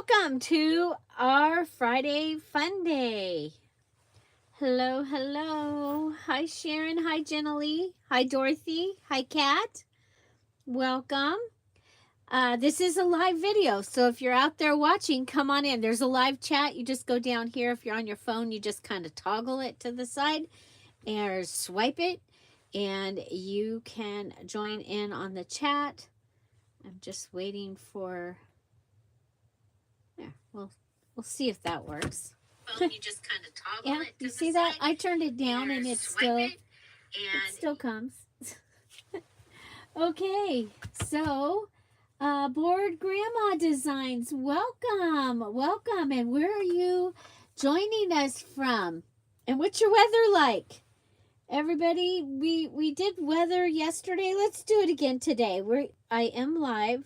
Welcome to our Friday Fun Day. Hello, hello. Hi, Sharon. Hi, Jennalee. Hi, Dorothy. Hi, Kat. Welcome. This is a live video, so if you're out there watching, come on in. There's a live chat. You just go down here. If you're on your phone, you just kind of toggle it to the side or swipe it, and you can join in on the chat. I'm just waiting for... There, we'll see if that works. Phone, you just kind of toggle it to you see that? I turned it down and it still comes. Okay, so Board Grandma Designs, welcome, welcome. And where are you joining us from? And what's your weather like? Everybody, we did weather yesterday. Let's do it again today. I am live.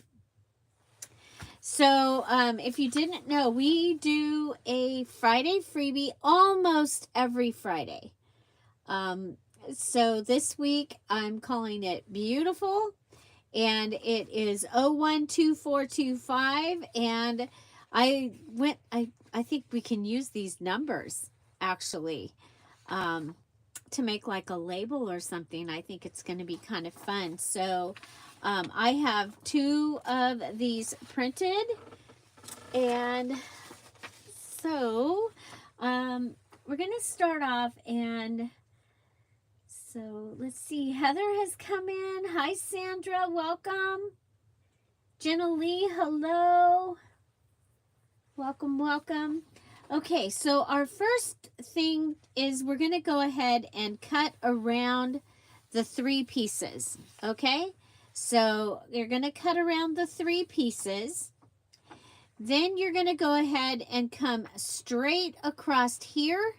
So if you didn't know, we do a Friday freebie almost every Friday. So this week I'm calling it Beautiful, and it is 012425, and I think we can use these numbers actually to make like a label or something. I think it's going to be kind of fun. So I have 2 of these printed, and so we're going to start off, and so let's see. Heather has come in. Hi, Sandra. Welcome. Jennalee, hello. Welcome, welcome. Okay, so our first thing is we're going to go ahead and cut around the 3 pieces, okay? So you're going to cut around the 3 pieces. Then you're going to go ahead and come straight across here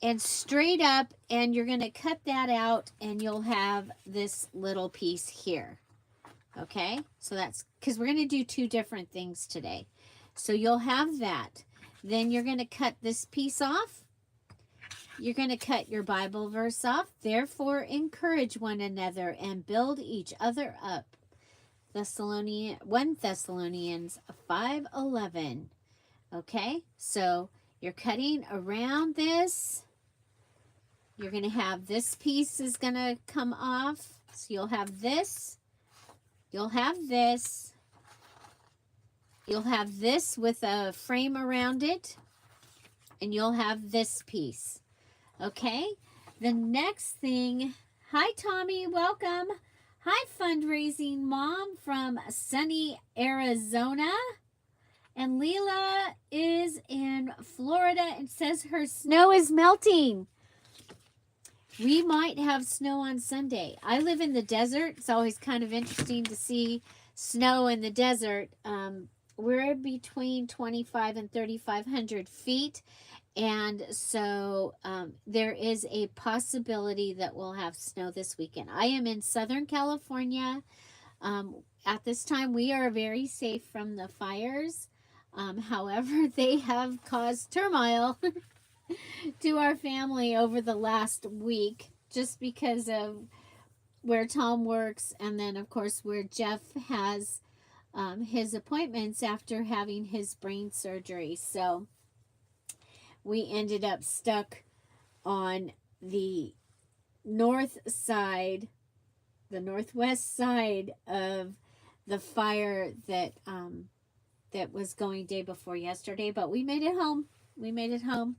and straight up, and you're going to cut that out, and you'll have this little piece here. Okay? So that's because we're going to do 2 different things today. So you'll have that. Then you're going to cut this piece off. You're going to cut your Bible verse off. Therefore, encourage one another and build each other up. 1 Thessalonians 5:11. Okay, so you're cutting around this. You're going to have this piece is going to come off. So you'll have this. You'll have this. You'll have this with a frame around it. And you'll have this piece. Okay, the next thing, hi Tommy, welcome. Hi Fundraising Mom from sunny Arizona. And Leela is in Florida and says her snow is melting. We might have snow on Sunday. I live in the desert. It's always kind of interesting to see snow in the desert. We're between 25 and 3,500 feet. And so there is a possibility that we'll have snow this weekend. I am in Southern California. At this time, we are very safe from the fires. However, they have caused turmoil to our family over the last week just because of where Tom works, and then, of course, where Jeff has his appointments after having his brain surgery. So we ended up stuck on the northwest side of the fire that was going day before yesterday, but we made it home. We made it home.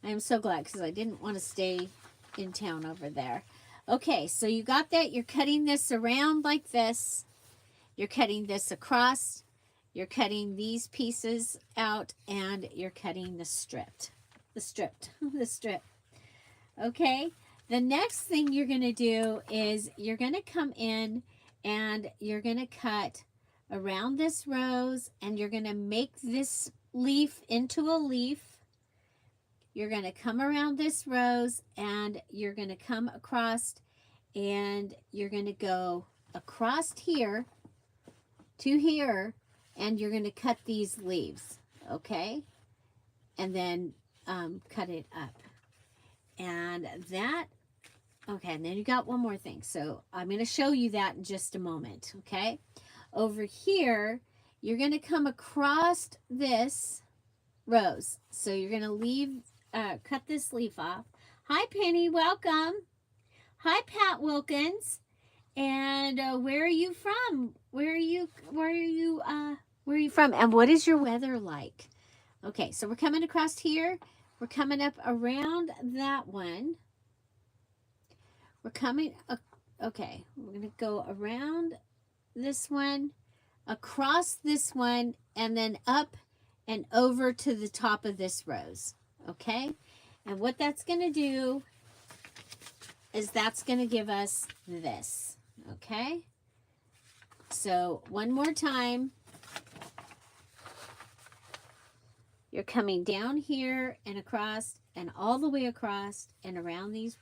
I am so glad because I didn't want to stay in town over there. Okay, so you got that. You're cutting this around like this. You're cutting this across. You're cutting these pieces out, and you're cutting the strip. Okay, the next thing you're going to do is you're going to come in and you're going to cut around this rose, and you're going to make this leaf into a leaf. You're going to come around this rose, and you're going to come across, and you're going to go across here to here, and you're going to cut these leaves, okay? And then cut it up. And that, okay, and then you got one more thing. So I'm going to show you that in just a moment, okay? Over here you're going to come across this rose. So you're going to cut this leaf off. Hi, Penny. Welcome. Hi, Pat Wilkins. And where are you from? Where are you from? And what is your weather like? Okay, so we're coming across here. We're coming up around that one. We're coming, okay, we're going to go around this one, across this one, and then up and over to the top of this rose. Okay, and what that's going to do is that's going to give us this. Okay, so one more time. You're coming down here and across and all the way across and around these.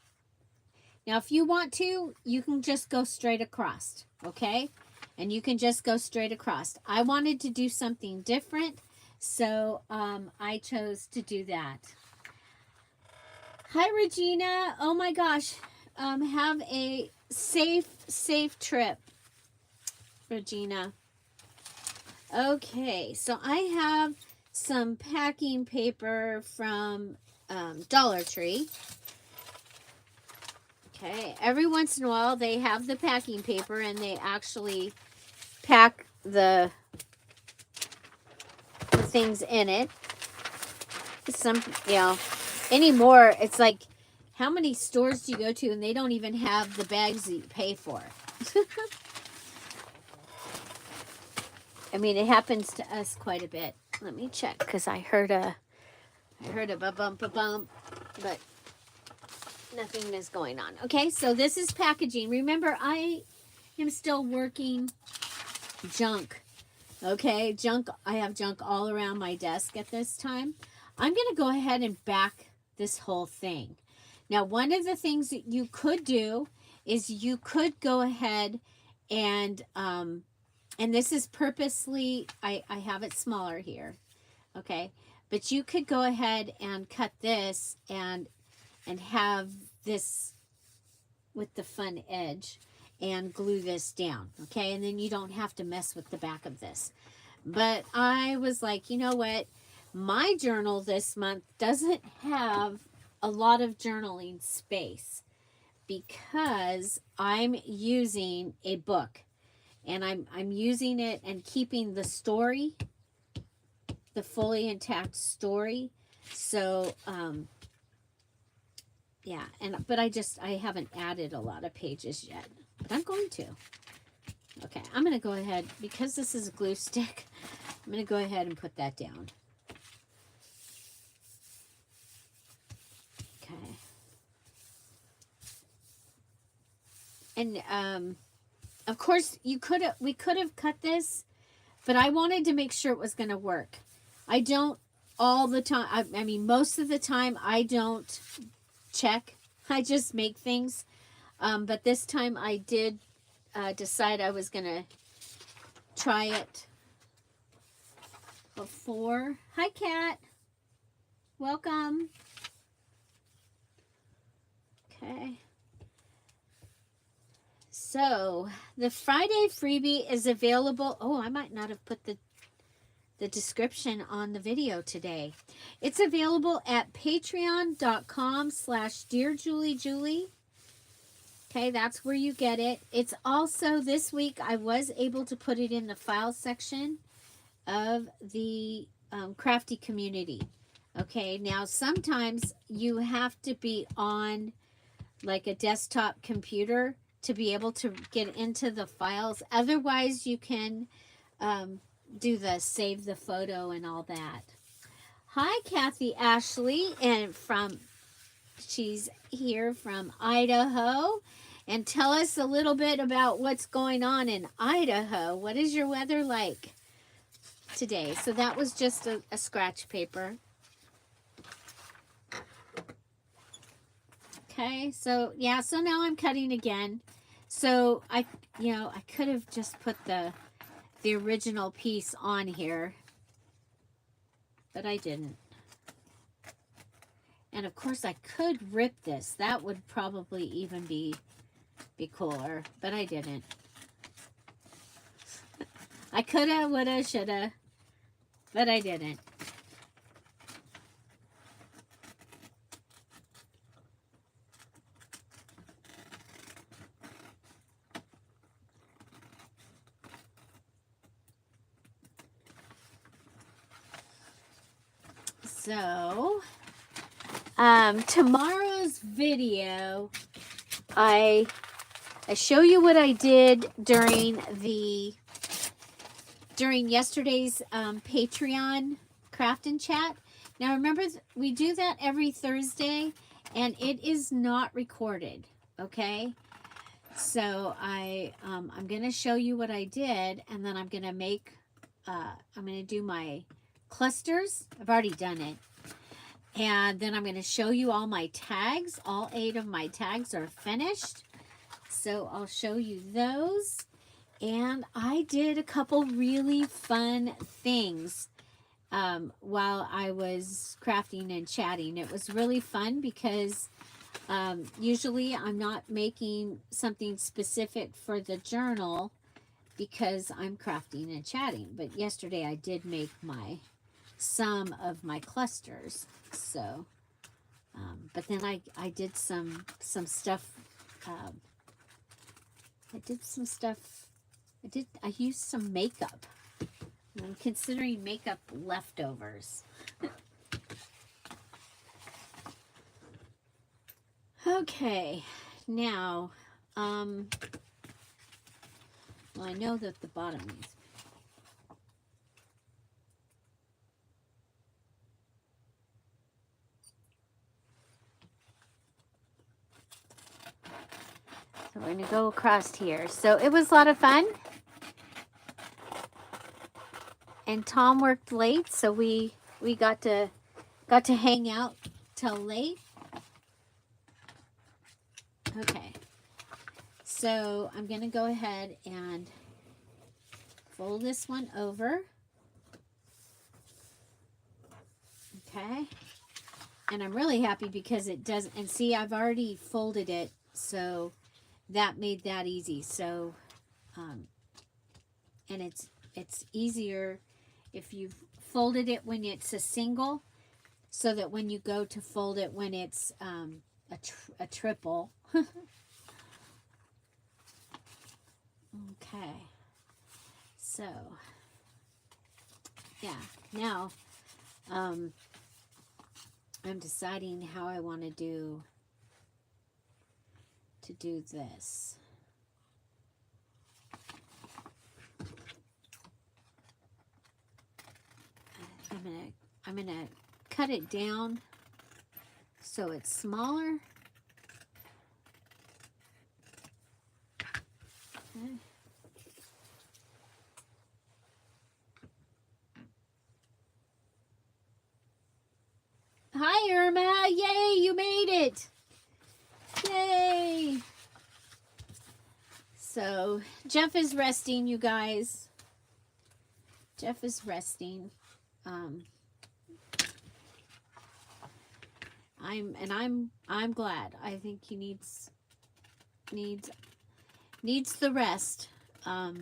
Now, if you want to, you can just go straight across, okay? And you can just go straight across. I wanted to do something different, so I chose to do that. Hi, Regina. Oh, my gosh. Have a safe trip, Regina. Okay, so I have some packing paper from Dollar Tree. Okay, every once in a while they have the packing paper and they actually pack the things in it. Some, anymore it's like, how many stores do you go to and they don't even have the bags that you pay for? I mean, it happens to us quite a bit. Let me check because I heard a bump, but nothing is going on. Okay, so this is packaging. Remember, I am still working junk. Okay, junk. I have junk all around my desk at this time. I'm going to go ahead and back this whole thing. Now, one of the things that you could do is you could go ahead and this is purposely, I have it smaller here. Okay, but you could go ahead and cut this and have this with the fun edge and glue this down. Okay, and then you don't have to mess with the back of this. But I was like, you know what? My journal this month doesn't have a lot of journaling space because I'm using a book and I'm using it and keeping the story, the fully intact story. So yeah, but I haven't added a lot of pages yet, but I'm going to. Okay, I'm going to go ahead, because this is a glue stick, I'm going to go ahead and put that down. Okay. And of course we could have cut this, but I wanted to make sure it was going to work. I don't all the time. I mean, most of the time I don't check. I just make things. But this time I did decide I was going to try it before. Hi, Kat. Welcome. Okay. So the Friday freebie is available. Oh, I might not have put the description on the video today. It's available at patreon.com/DearJulieJulie. Okay, that's where you get it. It's also, this week I was able to put it in the file section of the crafty community. Okay, now sometimes you have to be on like a desktop computer to be able to get into the files. Otherwise, you can do the save the photo and all that. Hi, Kathy Ashley, and she's here from Idaho. And tell us a little bit about what's going on in Idaho. What is your weather like today? So that was just a scratch paper. Okay, so yeah, so now I'm cutting again. So I could have just put the original piece on here, but I didn't. And of course I could rip this. That would probably even be cooler, but I didn't. I coulda, woulda, shoulda, but I didn't. So, tomorrow's video, I show you what I did during yesterday's Patreon craft and chat. Now remember, we do that every Thursday, and it is not recorded. Okay, so I'm gonna show you what I did, and then I'm gonna make I'm gonna do my clusters. I've already done it. And then I'm going to show you all my tags. All 8 of my tags are finished. So I'll show you those. And I did a couple really fun things while I was crafting and chatting. It was really fun because usually I'm not making something specific for the journal because I'm crafting and chatting. But yesterday I did make some of my clusters. So, but then I did some stuff. I used some makeup. I'm considering makeup leftovers. Okay, now, well, I know that the bottom needs. So we're going to go across here. So it was a lot of fun. And Tom worked late, so we got to hang out till late. Okay. So I'm going to go ahead and fold this one over. Okay. And I'm really happy because it doesn't, and see, I've already folded it, so that made that easy. So, and it's easier if you've folded it when it's a single, so that when you go to fold it when it's a triple. Okay. So, yeah. Now, I'm deciding how I want to do this. I'm gonna cut it down so it's smaller. Okay. Hi, Irma. Yay, you made it. Yay. So, Jeff is resting, you guys. Jeff is resting. I'm glad. I think he needs the rest. I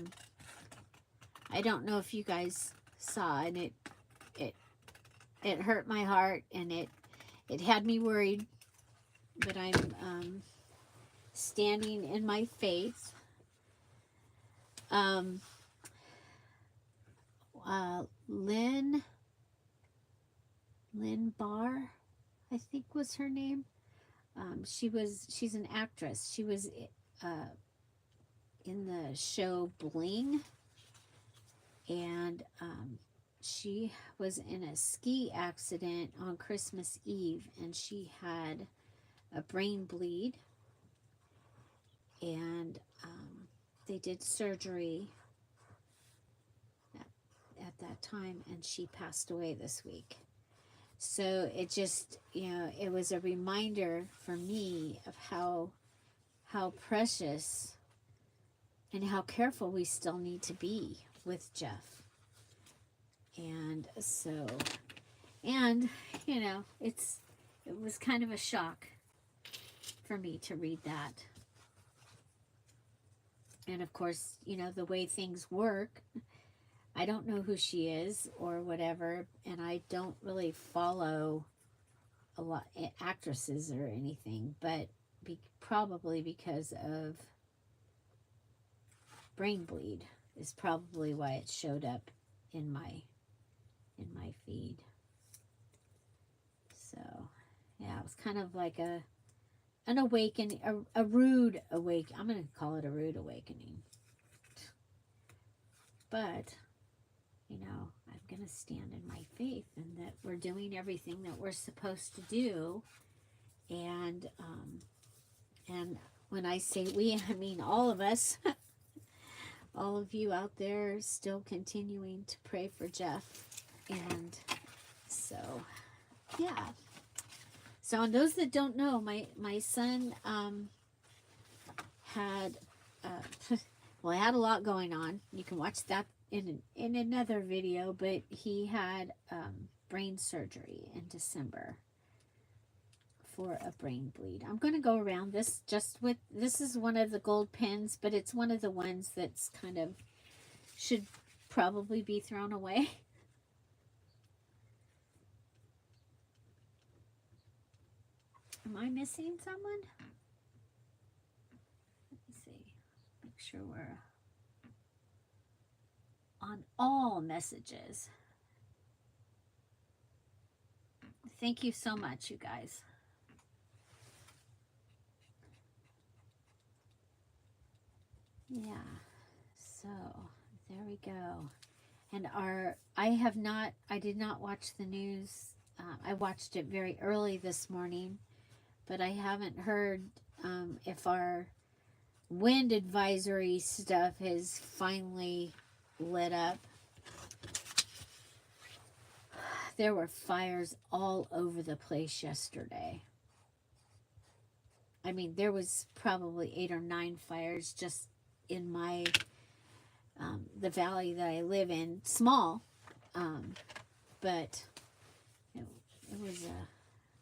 don't know if you guys saw, and it hurt my heart, and it had me worried, but I'm standing in my faith. Lynn Barr, I think was her name. She's an actress. She was in the show Bling, and she was in a ski accident on Christmas Eve, and she had a brain bleed, and they did surgery at that time, and she passed away this week. So it just, it was a reminder for me of how precious and how careful we still need to be with Jeff. And so, and it was kind of a shock for me to read that. And of course, the way things work, I don't know who she is or whatever, and I don't really follow a lot actresses or anything, but probably because of brain bleed is probably why it showed up in my feed. So yeah, it was kind of like an awakening, a rude awakening. I'm gonna call it a rude awakening. But you know, I'm gonna stand in my faith and that we're doing everything that we're supposed to do. And when I say we, I mean all of us. All of you out there still continuing to pray for Jeff. And so, yeah. So, on those that don't know, my son had, well, I had a lot going on. You can watch that in another video, but he had brain surgery in December for a brain bleed. I'm going to go around this this is one of the gold pens, but it's one of the ones that's kind of should probably be thrown away. Am I missing someone? Let me see. Make sure we're on all messages. Thank you so much, you guys. Yeah, so there we go. And I did not watch the news. I watched it very early this morning, but I haven't heard if our wind advisory stuff has finally lit up. There were fires all over the place yesterday. I mean, there was probably 8 or 9 fires just in my the valley that I live in. Small, but it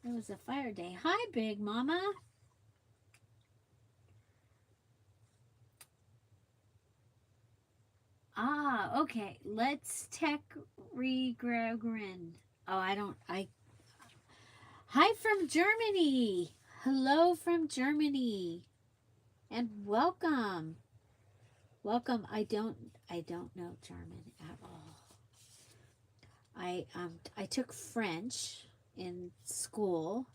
was a fire day. Hi, Big Mama. Ah, okay. Let's tech regregrin. Oh, Hi from Germany. Hello from Germany. And welcome. Welcome. I don't know German at all. I took French in school,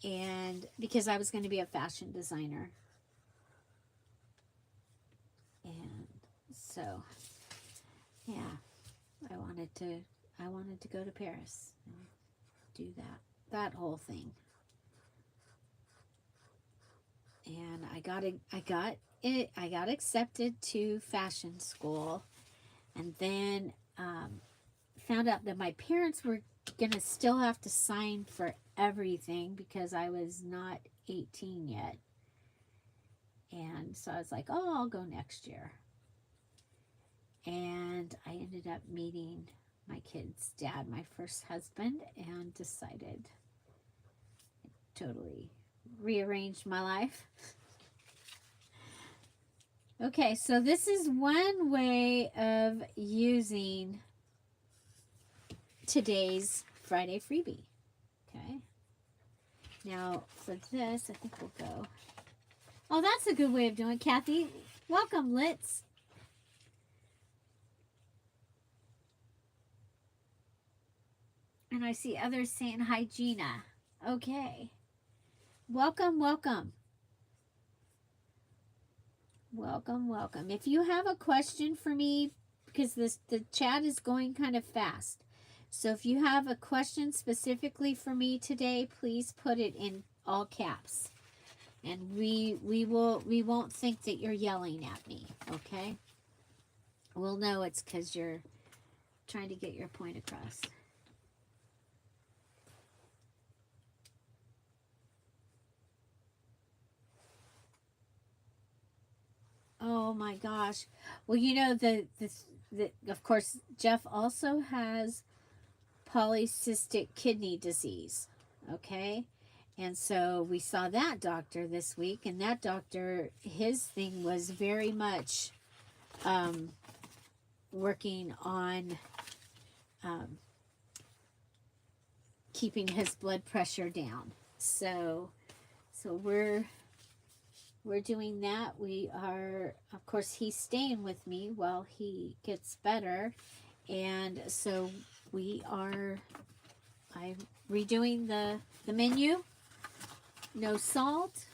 and because I was going to be a fashion designer. And so yeah, I wanted to go to Paris and do that whole thing. And I got accepted to fashion school, and then found out that my parents were gonna still have to sign for everything because I was not 18 yet. And so I was like, oh, I'll go next year. And I ended up meeting my kid's dad, my first husband, and decided it totally rearranged my life. Okay, so this is one way of using today's Friday freebie. Okay. Now for this, I think we'll go. Oh, that's a good way of doing it, Kathy. Welcome, Litz. And I see others saying hi, Gina. Okay. Welcome, welcome. Welcome, welcome. If you have a question for me, because the chat is going kind of fast. So if you have a question specifically for me today, please put it in all caps. And we won't think that you're yelling at me, okay? We'll know it's because you're trying to get your point across. Oh my gosh. Well, you know, of course, Jeff also has polycystic kidney disease, okay? And so we saw that doctor this week, and that doctor, his thing was very much working on keeping his blood pressure down. So we're doing that. We are, of course, he's staying with me while he gets better, and so I'm redoing the menu. No salt,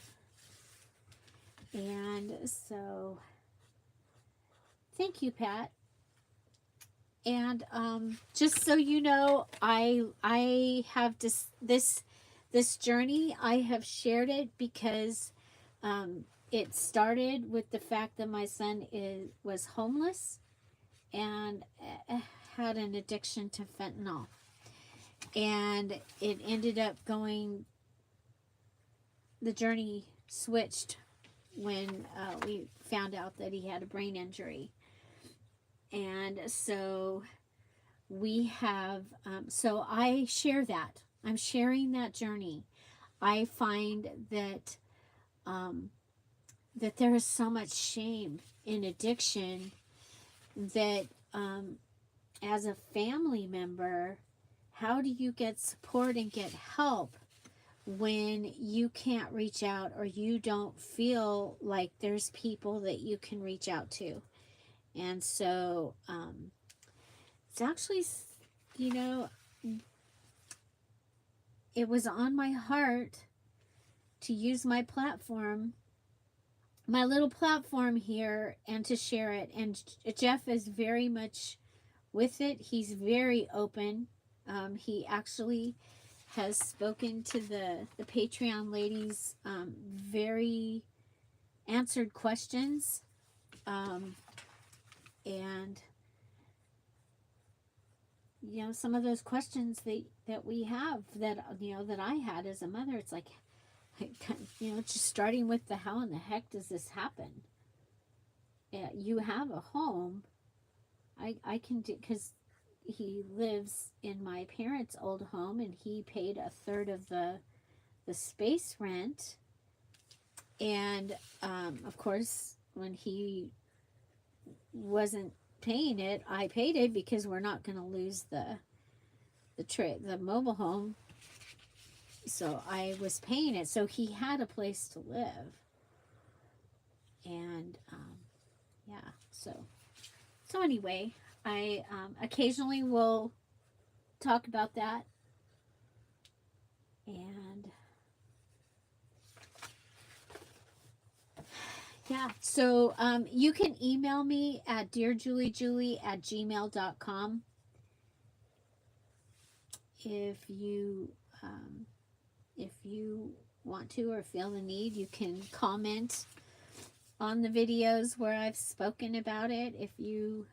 and so thank you, Pat. And just so you know, I have this journey. I have shared it because it started with the fact that my son was homeless and had an addiction to fentanyl, and it ended up going. The journey switched when we found out that he had a brain injury. And so we have, so I share that. I'm sharing that journey. I find that that there is so much shame in addiction that as a family member, how do you get support and get help when you can't reach out or you don't feel like there's people that you can reach out to? And so it's actually, you know, it was on my heart to use my platform, my little platform here, and to share it. And Jeff is very much with it. He's very open. He actually has spoken to the Patreon ladies, very answered questions, and you know, some of those questions that we have, that you know, that I had as a mother, it's like, you know, just starting with the how in the heck does this happen? Yeah, you have a home. I can do, because he lives in my parents' old home, and he paid a third of the space rent. And of course, when he wasn't paying it, I paid it, because we're not going to lose the mobile home. So I was paying it, so he had a place to live. And yeah, so anyway, I occasionally will talk about that. And yeah, so you can email me at dearjuliejulie@gmail.com if you want to or feel the need. You can comment on the videos where I've spoken about it. If you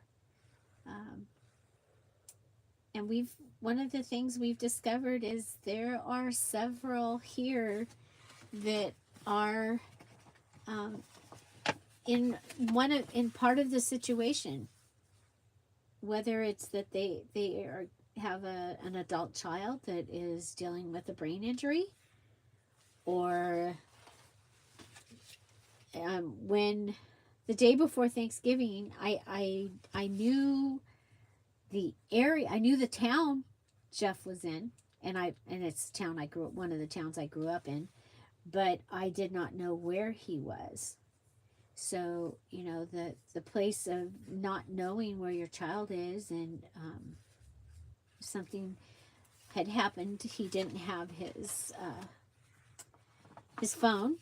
and one of the things we've discovered is there are several here that are in part of the situation, whether it's that they have an adult child that is dealing with a brain injury, or when the day before Thanksgiving, I knew the area, I knew the town Jeff was in, and it's the town one of the towns I grew up in, but I did not know where he was. So, you know, the place of not knowing where your child is, and something had happened. He didn't have his phone.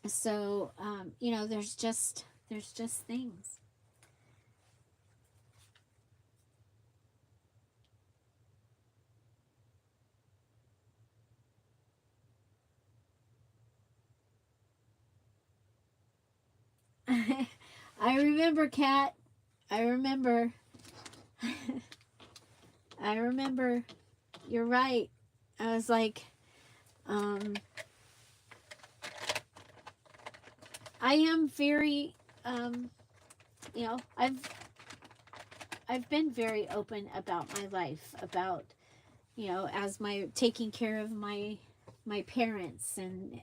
So, you know, there's just things. I remember, Kat. I remember. I remember. You're right. I was like, I am very, you know, I've been very open about my life, about, you know, as my taking care of my parents and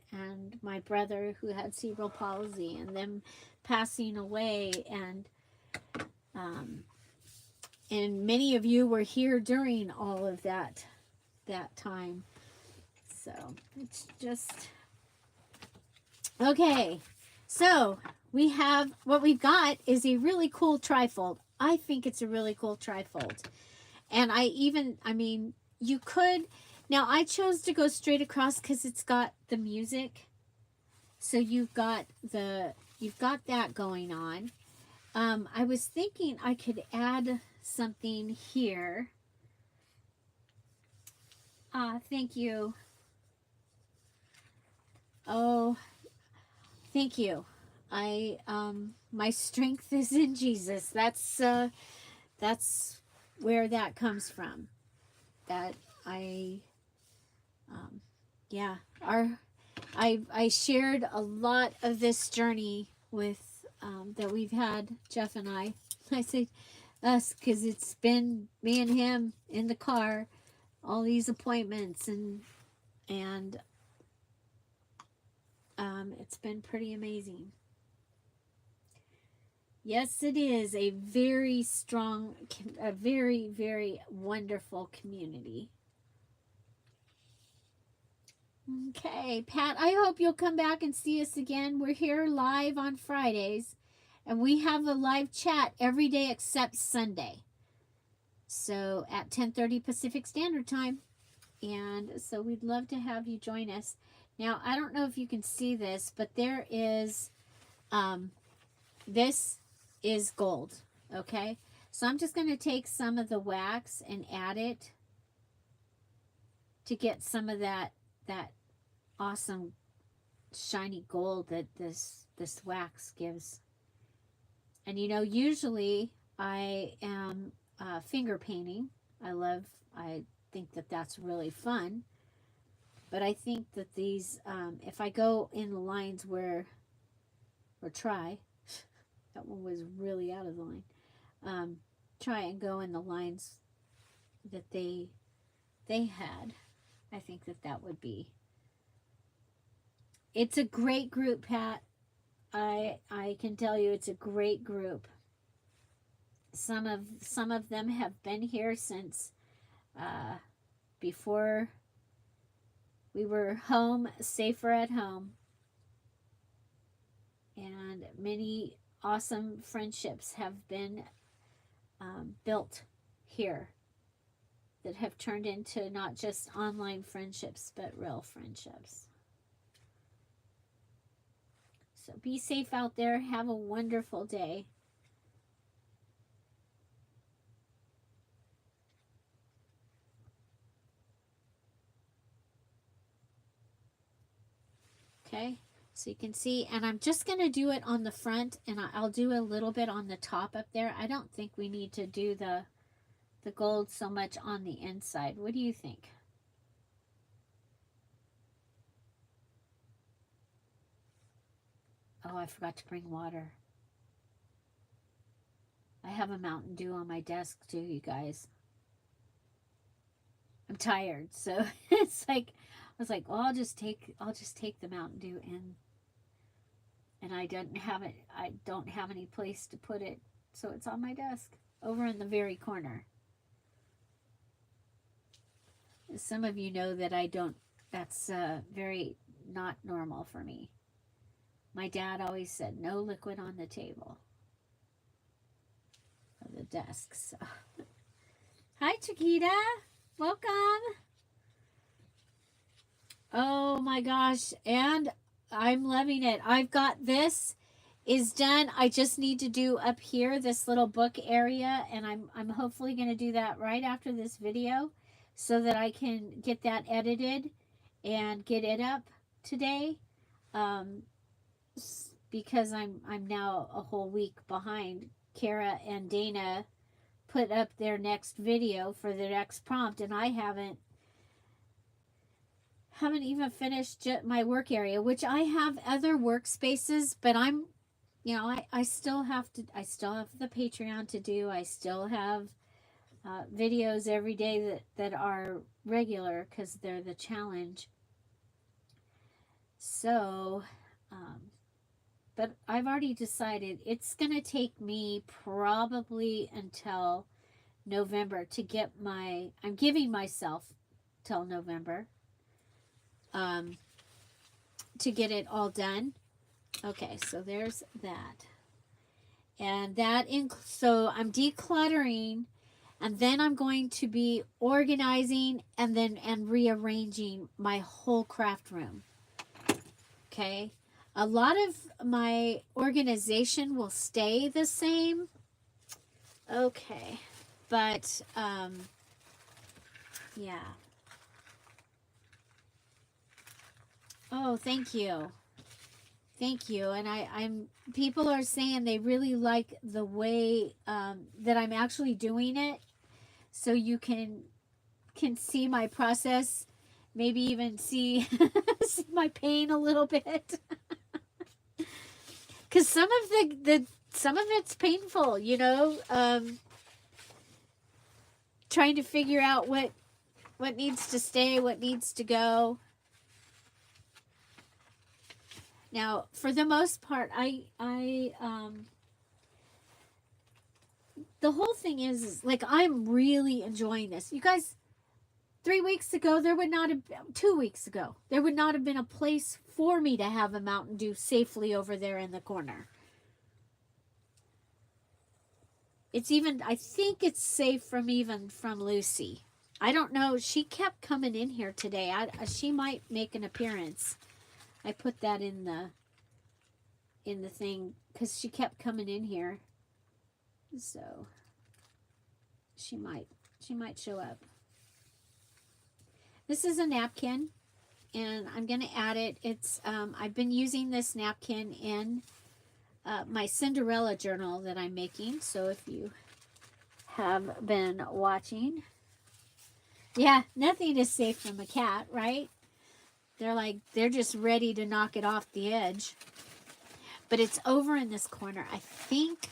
my brother who had cerebral palsy, and them passing away, and Um, and many of you were here during all of that time. So it's just okay. So we have, what we've got is a really cool trifold. I think it's a really cool trifold. And I mean, you could, now I chose to go straight across because it's got the music. So you've got that going on. I was thinking I could add something here. Thank you. Oh, thank you. My strength is in Jesus. That's where that comes from. That yeah, I shared a lot of this journey with, that we've had, Jeff and I. I say us because it's been me and him in the car, all these appointments, and it's been pretty amazing. Yes, it is a very strong, a very, very wonderful community. Okay, Pat, I hope you'll come back and see us again. We're here live on Fridays, and we have a live chat every day except Sunday. So at 10:30 Pacific Standard Time. And so we'd love to have you join us. Now, I don't know if you can see this, but there is, this is gold, okay? So I'm just going to take some of the wax and add it to get some of that awesome shiny gold that this wax gives. And you know, usually I am finger painting. I think that that's really fun. But I think that these, if I go in the lines where, or try, that one was really out of the line. Try and go in the lines that they had. I think that would be. It's a great group, Pat. I can tell you it's a great group. Some of them have been here since before we were home, safer at home. And many awesome friendships have been built here that have turned into not just online friendships, but real friendships. So be safe out there. Have a wonderful day. Okay, so you can see, and I'm just going to do it on the front, and I'll do a little bit on the top up there. I don't think we need to do the gold so much on the inside. What do you think? Oh, I forgot to bring water. I have a Mountain Dew on my desk too, you guys. I'm tired, so it's like, I was like, well, I'll just take the Mountain Dew in, and I don't have any place to put it, so it's on my desk over in the very corner. Some of you know that I don't. That's very not normal for me. My dad always said no liquid on the table or the desk. So. Hi, Chiquita. Welcome. Oh my gosh. And I'm loving it. I've got this is done. I just need to do up here this little book area, and I'm hopefully going to do that right after this video so that I can get that edited and get it up today. Because I'm now a whole week behind. Kara and Dana put up their next video for their next prompt, and I haven't even finished my work area, which I have other workspaces, but I'm, you know, I still have the Patreon to do. I still have videos every day that are regular because they're the challenge. So but I've already decided it's going to take me probably until November to get my, I'm giving myself till November to get it all done. Okay, so there's that. And that, so I'm decluttering, and then I'm going to be organizing and rearranging my whole craft room. Okay. A lot of my organization will stay the same. Okay. But, yeah. Oh, thank you. Thank you. And people are saying they really like the way that I'm actually doing it. So you can see my process, maybe even see, see my pain a little bit. Because some of some of it's painful, you know, trying to figure out what needs to stay, what needs to go. Now, for the most part, the whole thing is like, I'm really enjoying this. You guys, 3 weeks ago, 2 weeks ago, there would not have been a place for me to have a Mountain Dew safely over there in the corner. It's even, I think it's safe from Lucy. I don't know. She kept coming in here today. She might make an appearance. I put that in the thing because she kept coming in here. So she might show up. This is a napkin, and I'm going to add it. It's I've been using this napkin in my Cinderella journal that I'm making. So if you have been watching, yeah, nothing is safe from a cat, right? They're just ready to knock it off the edge. But it's over in this corner. I think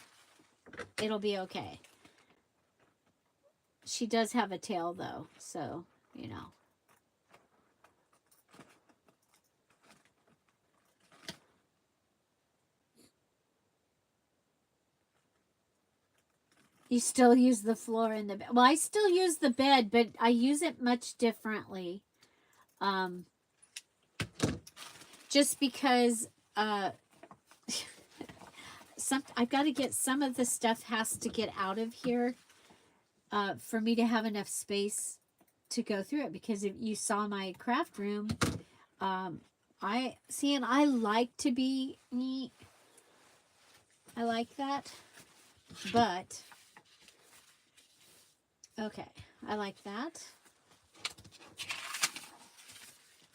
it'll be okay. She does have a tail though, so, you know. You still use the floor in the bed. Well, I still use the bed, but I use it much differently. Just because I've got to get some of the stuff has to get out of here for me to have enough space to go through it. Because if you saw my craft room, and I like to be neat. I like that, but okay, I like that.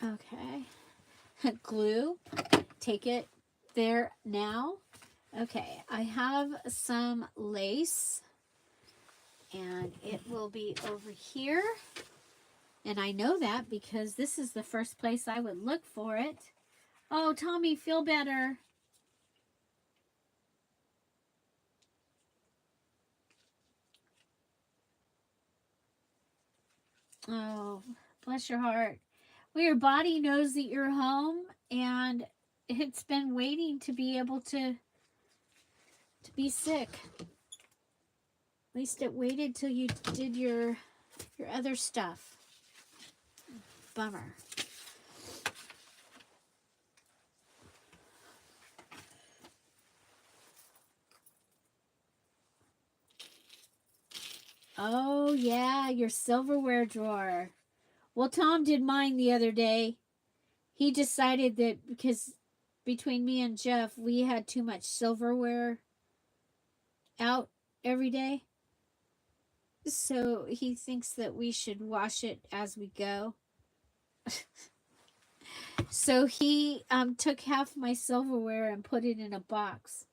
Okay. Glue, take it there now. Okay, I have some lace, and it will be over here. And I know that because this is the first place I would look for it. Oh, Tommy, feel better. Oh, bless your heart. Well, your body knows that you're home, and it's been waiting to be able to be sick. At least it waited till you did your other stuff. Bummer. Oh, yeah, your silverware drawer. Well, Tom did mine the other day. He decided that because between me and Jeff, we had too much silverware out every day. So he thinks that we should wash it as we go. So he took half my silverware and put it in a box.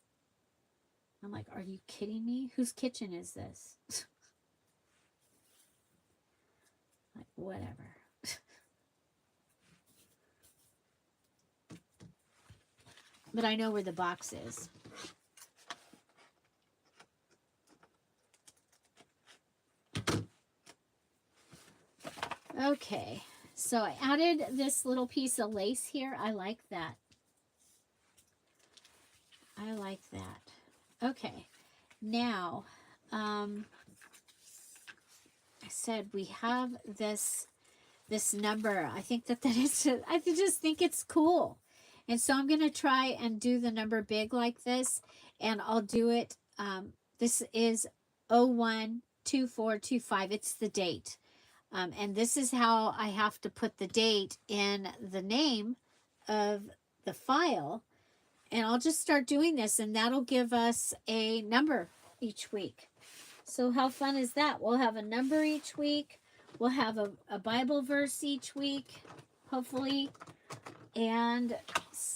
I'm like, are you kidding me? Whose kitchen is this? Like, whatever. But I know where the box is. Okay, so I added this little piece of lace here. I like that. I like that. Okay. Now, I said we have this number. I think that is, I just think it's cool. And so I'm going to try and do the number big like this, and I'll do it. This is 012425. It's the date. And this is how I have to put the date in the name of the file. And I'll just start doing this, and that'll give us a number each week. So how fun is that? We'll have a number each week. We'll have a Bible verse each week, hopefully, and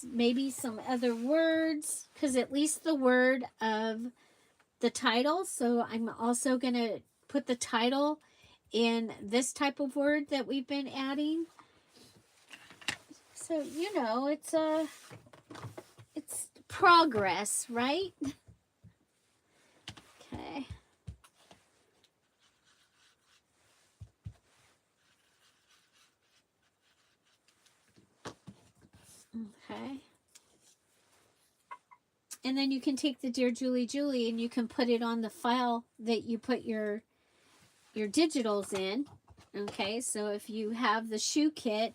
maybe some other words, because at least the word of the title. So I'm also going to put the title in this type of word that we've been adding. So, you know, it's progress, right? Okay. Okay. And then you can take the Dear Julie and you can put it on the file that you put your digitals in. Okay, so if you have the shoe kit,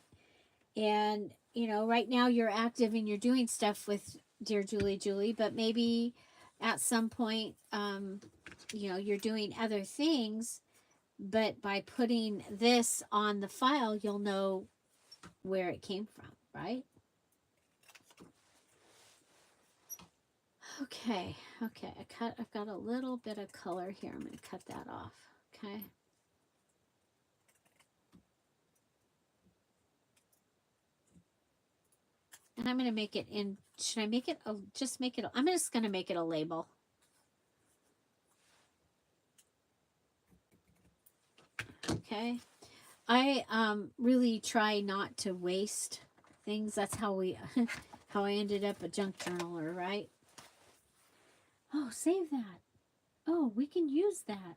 and you know right now you're active and you're doing stuff with Dear Julie, but maybe at some point you know you're doing other things, but by putting this on the file you'll know where it came from, right? Okay, I've got a little bit of color here. I'm going to cut that off. Okay. And I'm going to make it in, should I make it, just make it, I'm just going to make it a label. Okay. I really try not to waste things. That's how how I ended up a junk journaler, right? Oh, save that. Oh, we can use that.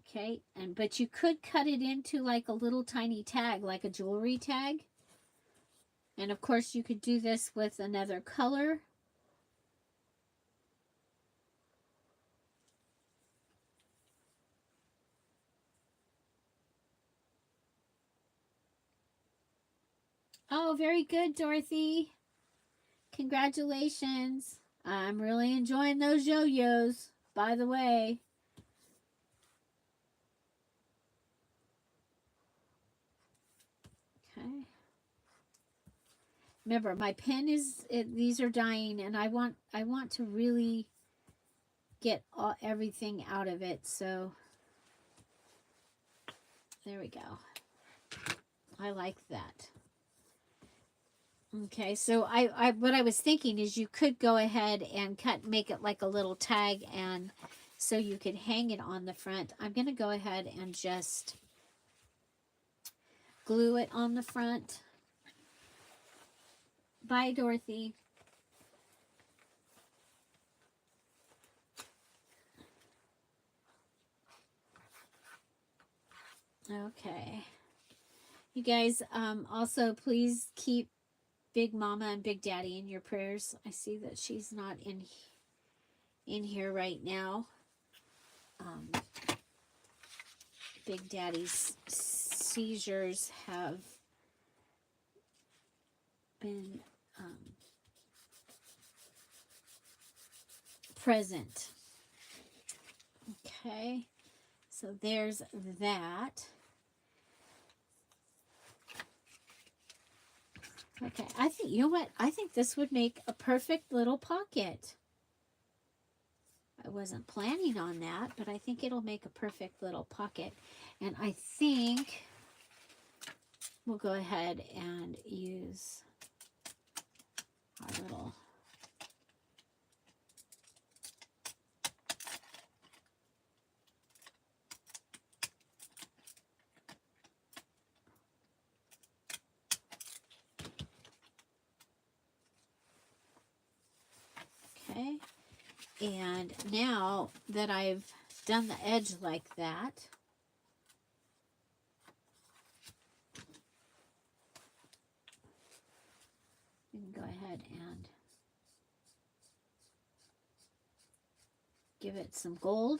Okay, but you could cut it into like a little tiny tag, like a jewelry tag. And of course you could do this with another color. Oh, very good, Dorothy. Congratulations. I'm really enjoying those yo-yos, by the way. Okay. Remember, my pen is, these are dying, and I want to really get everything out of it, so there we go. I like that. Okay, so what I was thinking is you could go ahead and make it like a little tag, and so you could hang it on the front. I'm going to go ahead and just glue it on the front. Bye, Dorothy. Okay. You guys, also please keep Big Mama and Big Daddy in your prayers. I see that she's not in here right now. Big Daddy's seizures have been present. Okay, so there's that. Okay, I think, you know what? I think this would make a perfect little pocket. I wasn't planning on that, but I think it'll make a perfect little pocket. And I think we'll go ahead and use our little okay. And now that I've done the edge like that, Give it some gold.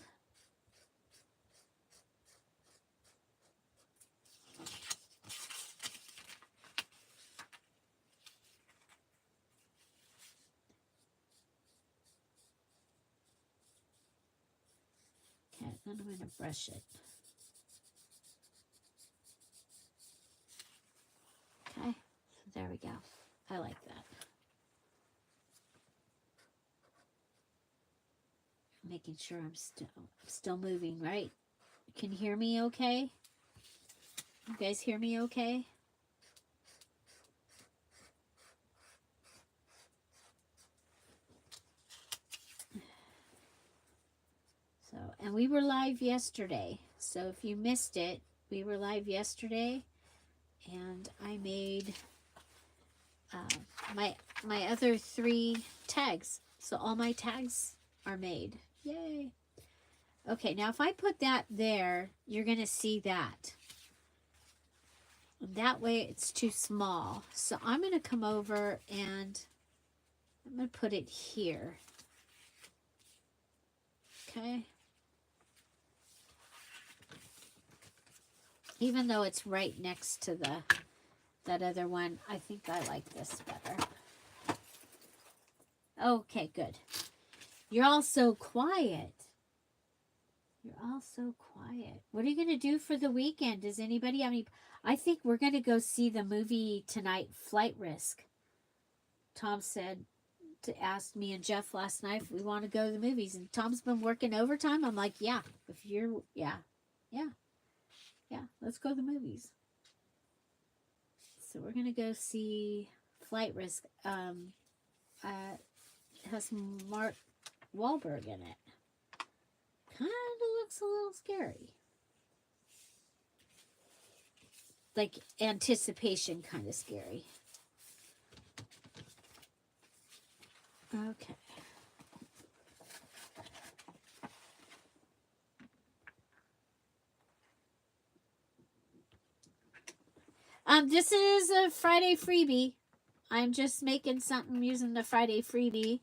Okay, then I'm going to brush it. Okay, so there we go. I like that. Making sure I'm still moving, right? You can hear me okay? You guys hear me okay? So, and we were live yesterday. So if you missed it, we were live yesterday, and I made my other 3 tags. So all my tags are made. Yay! Okay, now if I put that there, you're going to see that. That way it's too small. So I'm going to come over and I'm going to put it here. Okay. Even though it's right next to that other one, I think I like this better. Okay, good. You're all so quiet. You're all so quiet. What are you going to do for the weekend? Does anybody have any... I think we're going to go see the movie tonight, Flight Risk. Tom said to ask me and Jeff last night if we want to go to the movies. And Tom's been working overtime. I'm like, yeah, if you're... Yeah, let's go to the movies. So we're going to go see Flight Risk. It has Mark Wahlberg in it. Kind of looks a little scary. Like anticipation kind of scary. Okay. This is a Friday freebie. I'm just making something using the Friday freebie.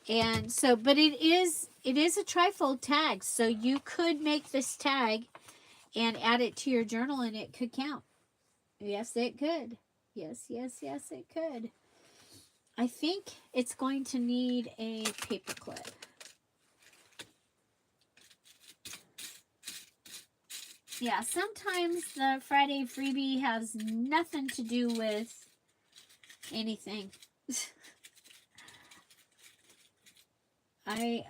And so, but it is a trifold tag. So you could make this tag and add it to your journal and it could count. Yes, it could. Yes, it could. I think it's going to need a paper clip. Yeah, sometimes the Friday freebie has nothing to do with anything. I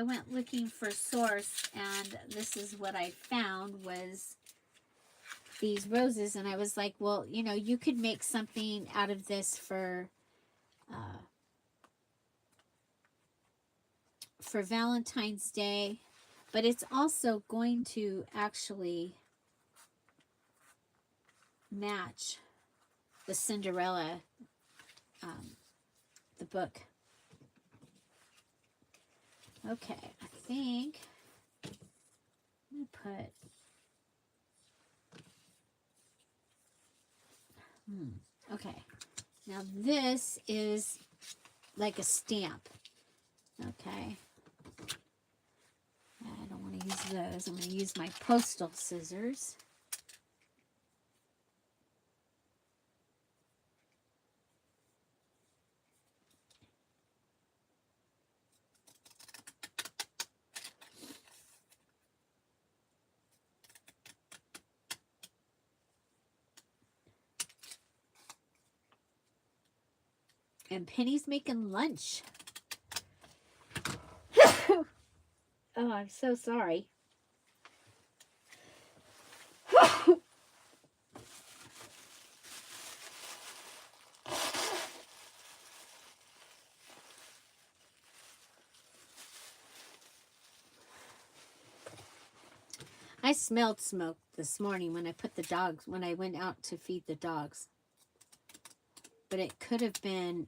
went looking for source, and this is what I found was these roses, and I was like, well, you know, you could make something out of this for Valentine's Day, but it's also going to actually match the Cinderella, the book. Okay, I think I'm going to put, okay, now this is like a stamp, okay. I don't want to use those. I'm going to use my postal scissors. And Penny's making lunch. Oh, I'm so sorry. I smelled smoke this morning when I went out to feed the dogs. But it could have been,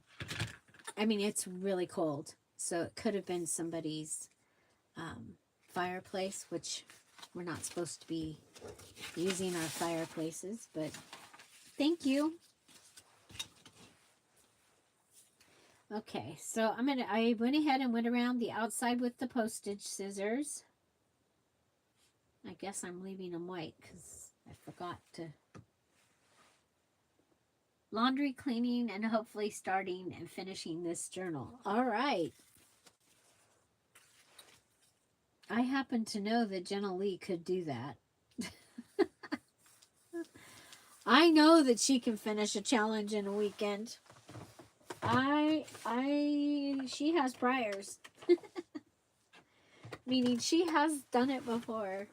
I mean, it's really cold. So it could have been somebody's fireplace, which we're not supposed to be using our fireplaces, but thank you. Okay, so I went ahead and went around the outside with the postage scissors. I guess I'm leaving them white because I forgot to. Laundry, cleaning, and hopefully starting and finishing this journal. All right. I happen to know that Jenna Lee could do that. I know that she can finish a challenge in a weekend. She has priors. Meaning she has done it before.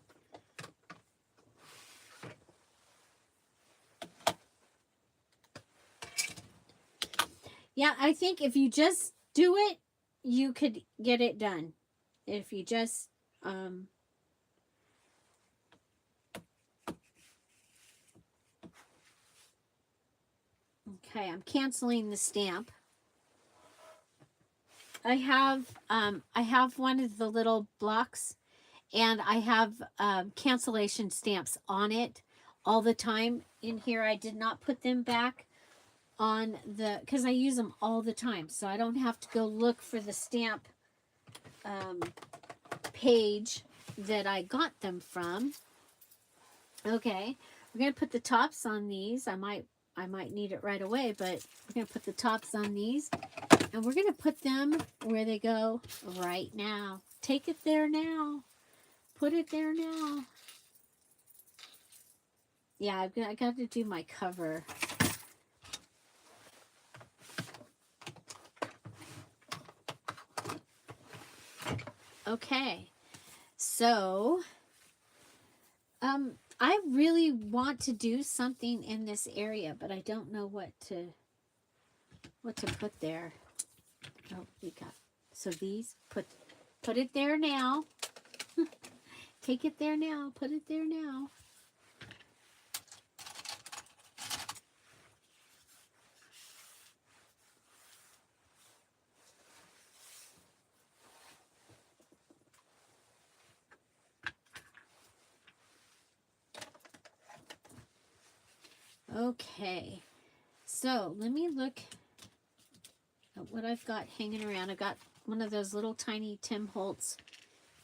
Yeah, I think if you just do it, you could get it done. If you just, okay, I'm canceling the stamp. I have one of the little blocks, and I have cancellation stamps on it all the time. In here, I did not put them back on the, because I use them all the time, so I don't have to go look for the stamp page that I got them from. Okay, we're gonna put the tops on these. I might need it right away, but we're gonna put the tops on these, and we're gonna put them where they go right now. Take it there now. Put it there now. Yeah, I got to do my cover. Okay, so I really want to do something in this area, but I don't know what to put there. Oh, we got, so these, put it there now. Take it there now. Put it there now. Okay, so let me look at what I've got hanging around. I've got one of those little tiny Tim Holtz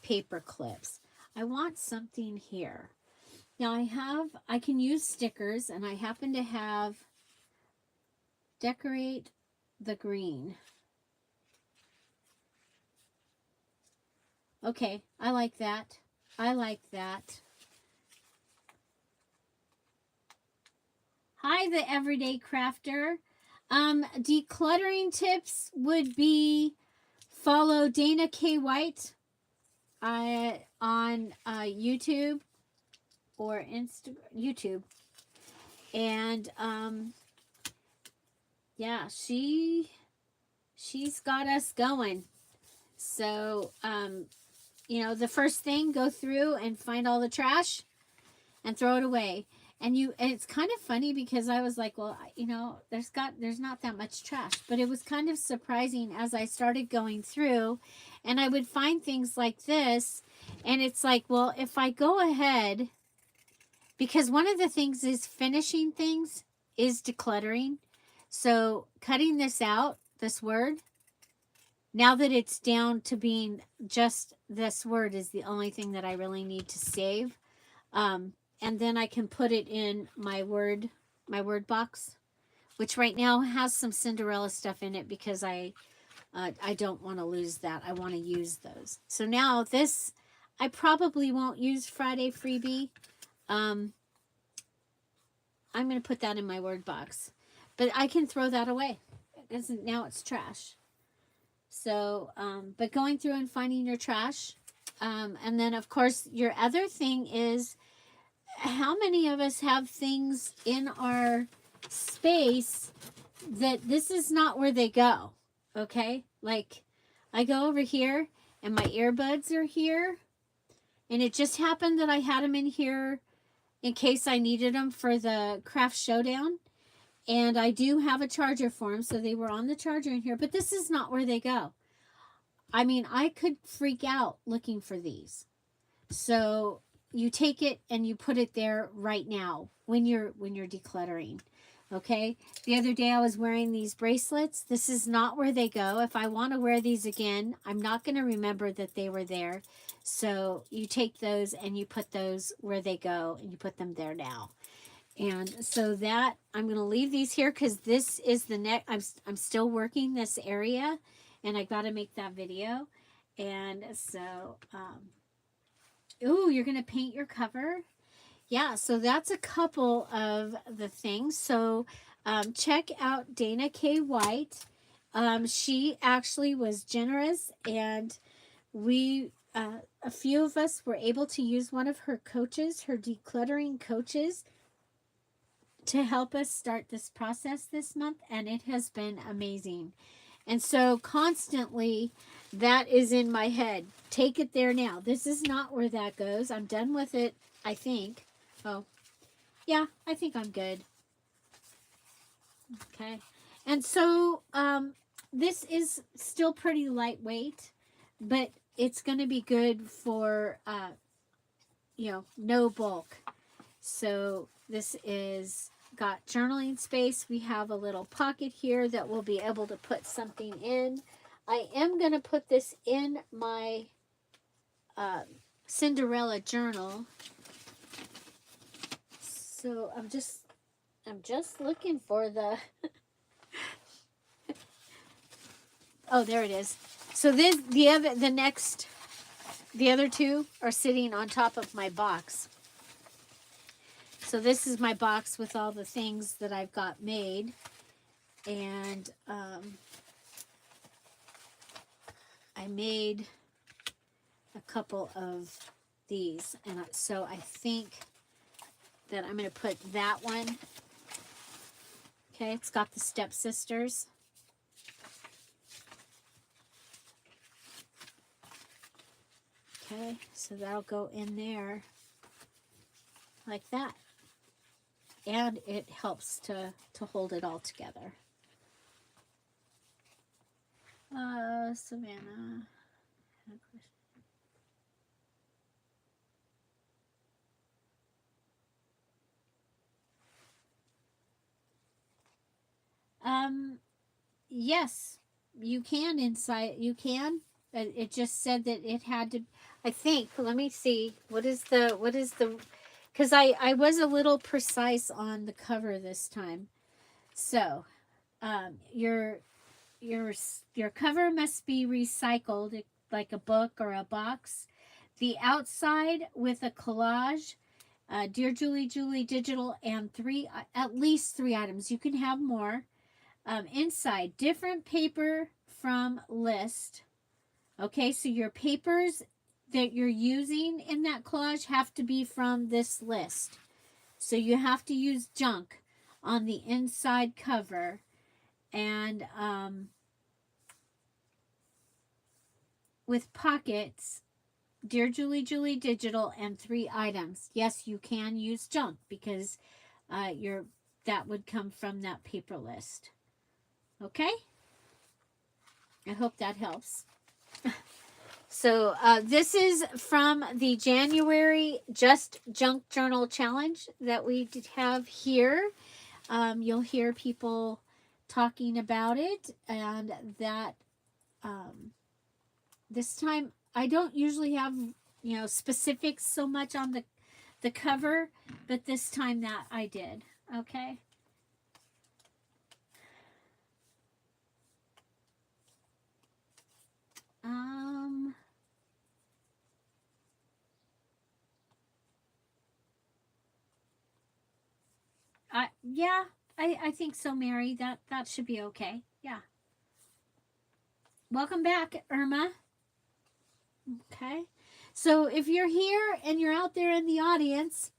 paper clips. I want something here. Now I can use stickers, and I happen to have decorate the green. Okay, I like that. I like that. Hi, the Everyday Crafter. Decluttering tips would be follow Dana K. White on YouTube or YouTube. And yeah, she's got us going. So you know, the first thing, go through and find all the trash and throw it away. And it's kind of funny because I was like, well, you know, there's not that much trash, but it was kind of surprising as I started going through, and I would find things like this, and it's like, well, if I go ahead, because one of the things is finishing things is decluttering. So cutting this out, this word, now that it's down to being just this word is the only thing that I really need to save. And then I can put it in my word box, which right now has some Cinderella stuff in it because I don't want to lose that. I want to use those. So now this, I probably won't use Friday freebie. I'm going to put that in my word box, but I can throw that away because now it's trash. So, but going through and finding your trash. And then of course your other thing is, how many of us have things in our space that this is not where they go? Okay, like I go over here and my earbuds are here, and it just happened that I had them in here in case I needed them for the craft showdown, and I do have a charger for them, so they were on the charger in here, but this is not where they go. I mean, I could freak out looking for these. So you take it and you put it there right now when you're decluttering. Okay, the other day I was wearing these bracelets. This is not where they go. If I want to wear these again, I'm not going to remember that they were there. So you take those and you put those where they go, and you put them there now. And so that, I'm going to leave these here because this is the next, I'm still working this area, and I got to make that video. And so, ooh, you're going to paint your cover? Yeah, so that's a couple of the things. So check out Dana K. White. She actually was generous, and we, a few of us were able to use one of her coaches, her decluttering coaches, to help us start this process this month, and it has been amazing. And so constantly that is in my head. Take it there now. This is not where that goes. I'm done with it, I think. Oh, yeah, I think I'm good. Okay. And so this is still pretty lightweight, but it's going to be good for, you know, no bulk. So this is got journaling space. We have a little pocket here that we'll be able to put something in. I am going to put this in my Cinderella journal. So I'm just looking for the oh, there it is. So this the other two are sitting on top of my box. So this is my box with all the things that I've got made, and I made a couple of these, and so I think that I'm going to put that one. Okay, it's got the stepsisters. Okay, so that'll go in there like that. And it helps to hold it all together. Savannah. Yes, you can inside. You can. It just said that it had to. I think. Let me see. What is the? Because I was a little precise on the cover this time. So, your cover must be recycled, like a book or a box. The outside with a collage. Dear Julie digital, and at least 3 items. You can have more. Inside, different paper from list. Okay, so your papers that you're using in that collage have to be from this list. So you have to use junk on the inside cover. And with pockets, Dear Julie digital, and 3 items. Yes, you can use junk because that would come from that paper list. Okay? I hope that helps. So this is from the January Just Junk Journal Challenge that we have here. You'll hear people talking about it, and that this time I don't usually have, you know, specifics so much on the cover, but this time that I did. Okay. Yeah, I think so, Mary. That should be okay. Yeah. Welcome back, Irma. Okay. So if you're here and you're out there in the audience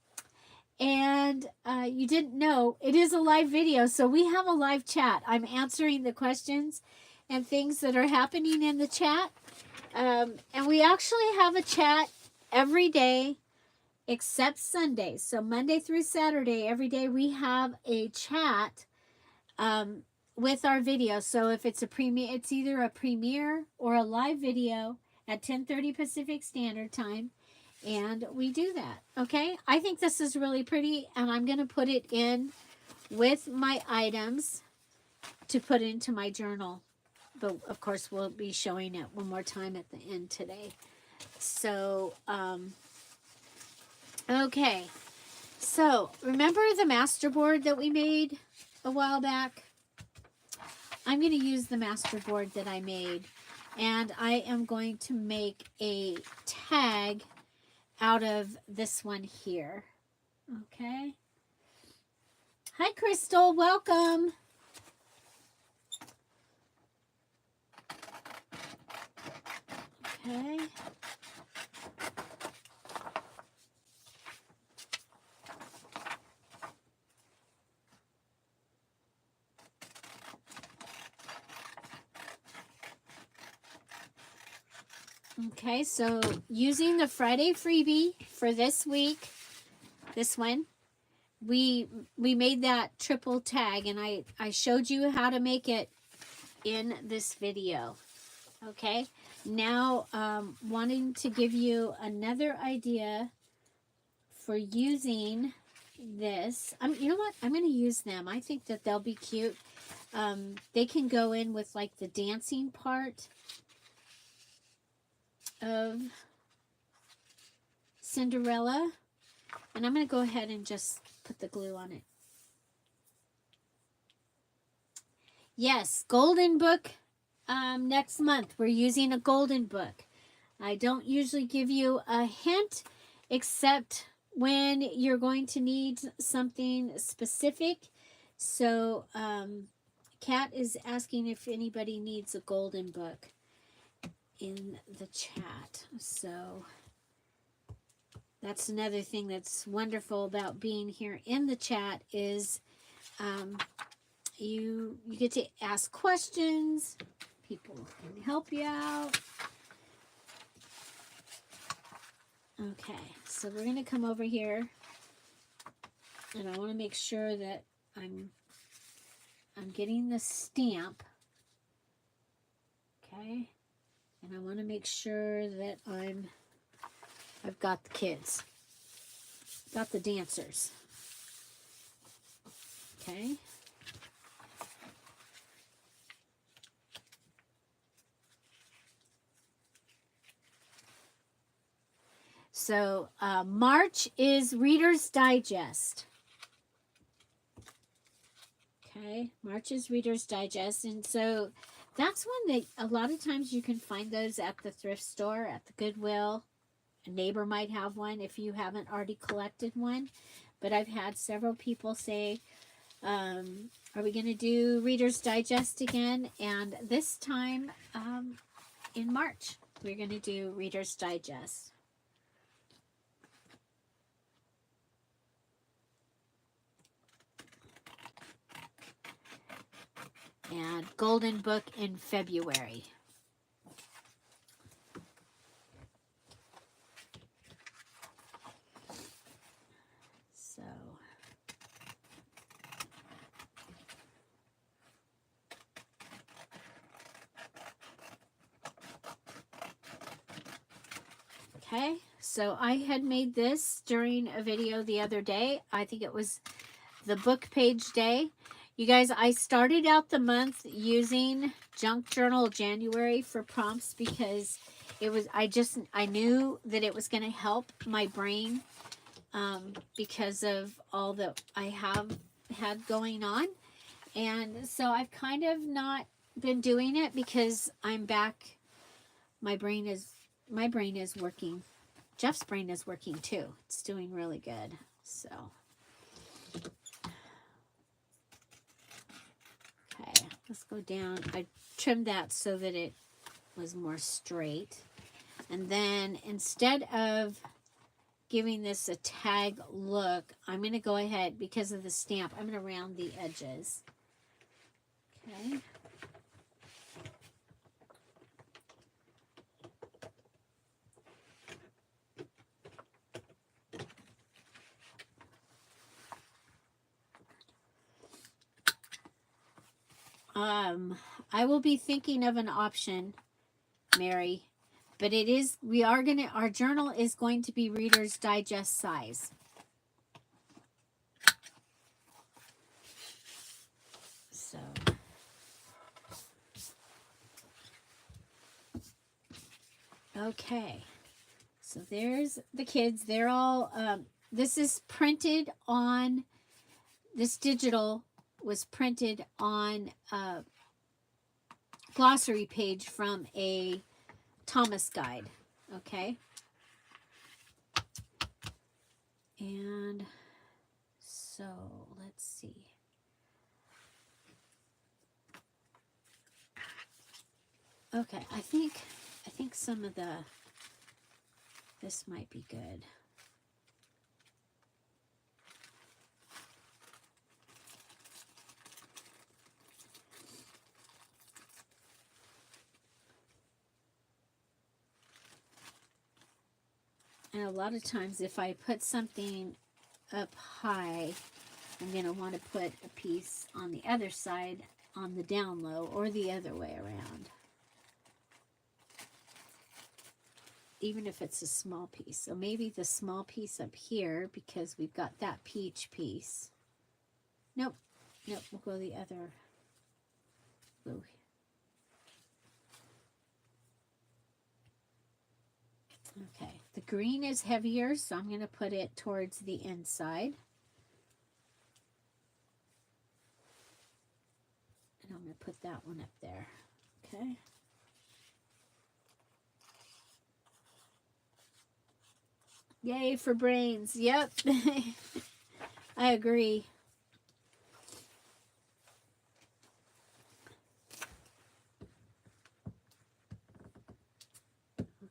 and you didn't know, it is a live video. So we have a live chat. I'm answering the questions and things that are happening in the chat. And we actually have a chat every day except Sundays. So Monday through Saturday, every day we have a chat with our video. So if it's a premiere, it's either a premiere or a live video at 10:30 Pacific Standard Time. And we do that. Okay. I think this is really pretty, and I'm going to put it in with my items to put into my journal. But of course, we'll be showing it one more time at the end today. So, okay. So, remember the master board that we made a while back? I'm going to use the master board that I made, and I am going to make a tag out of this one here. Okay. Hi, Crystal. Welcome. Okay. Okay, so using the Friday freebie for this week, this one, we made that triple tag, and I showed you how to make it in this video. Okay, now wanting to give you another idea for using this. You know what? I'm going to use them. I think that they'll be cute. They can go in with like the dancing part of Cinderella. And I'm going to go ahead and just put the glue on it. Yes, golden book next month. We're using a golden book. I don't usually give you a hint except when you're going to need something specific. So Kat is asking if anybody needs a golden book in the chat. So that's another thing that's wonderful about being here in the chat is you get to ask questions. People can help you out. Okay, so we're going to come over here, and I want to make sure that I'm getting the stamp. Okay, and I want to make sure that I've got the kids, got the dancers. Okay. So March is Reader's Digest. Okay, March is Reader's Digest. And so that's one that a lot of times you can find those at the thrift store, at the Goodwill. A neighbor might have one if you haven't already collected one. But I've had several people say, are we going to do Reader's Digest again? And this time in March, we're going to do Reader's Digest. And Golden Book in February. So okay, so I had made this during a video the other day. I think it was the book page day. You guys, I started out the month using Junk Journal January for prompts because it was, I knew that it was going to help my brain because of all that I have had going on. And so I've kind of not been doing it because I'm back. My brain is working. Jeff's brain is working too. It's doing really good. So okay, let's go down. I trimmed that so that it was more straight. And then instead of giving this a tag look, I'm going to go ahead, because of the stamp, I'm going to round the edges. Okay. I will be thinking of an option, Mary, but our journal is going to be Reader's Digest size. Okay, so there's the kids. They're all, this is printed on, this digital was printed on a glossary page from a Thomas guide. Okay. And so let's see. Okay, I think some of this might be good. And a lot of times if I put something up high, I'm going to want to put a piece on the other side on the down low, or the other way around. Even if it's a small piece. So maybe the small piece up here, because we've got that peach piece. Nope. Nope, we'll go the other blue. Okay, the green is heavier, so I'm going to put it towards the inside. And I'm going to put that one up there. Okay. Yay for brains. Yep. I agree.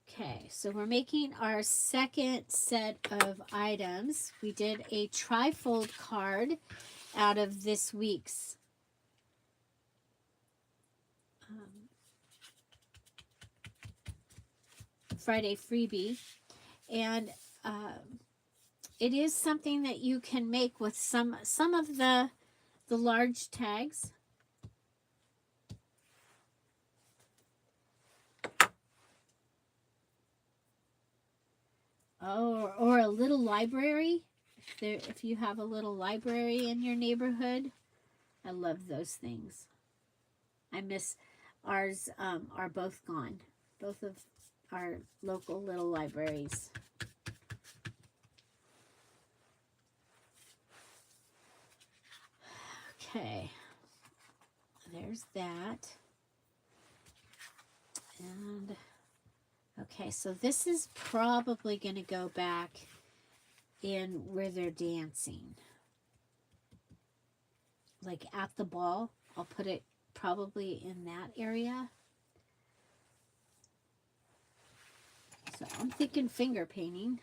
Okay, so we're making our second set of items. We did a trifold card out of this week's Friday freebie. And it is something that you can make with some of the large tags. Oh, or a little library. If you have a little library in your neighborhood, I love those things. I miss ours. Are both gone. Both of our local little libraries. Okay, there's that. And okay, so this is probably going to go back in where they're dancing. Like at the ball. I'll put it probably in that area. So I'm thinking finger painting.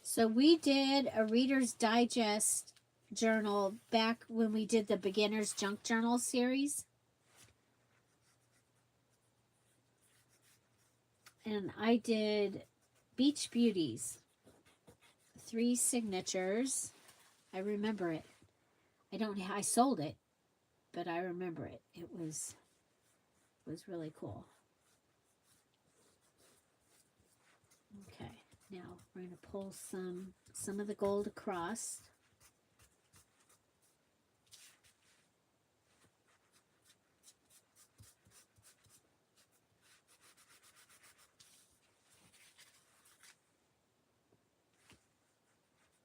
So we did a Reader's Digest journal back when we did the Beginner's Junk Journal series. And I did Beach Beauties. 3 signatures. I remember it. I sold it, but I remember it. It was really cool. Okay. Now we're going to pull some of the gold across.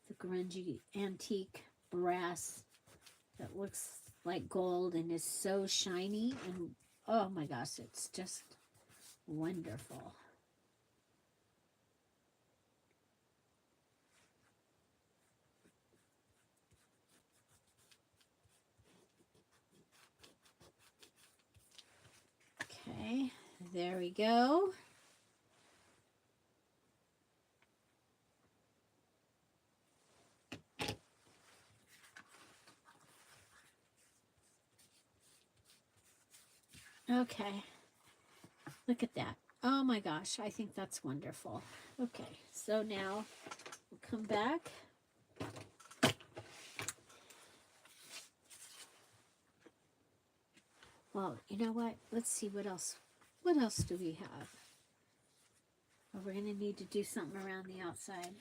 The grungy antique brass that looks like gold and is so shiny, and oh my gosh, it's just wonderful. Okay, there we go. Okay, look at that. Oh my gosh, I think that's wonderful. Okay, so now we'll come back Well, you know what? Let's see what else. What else do we have? Well, we're going to need to do something around the outside.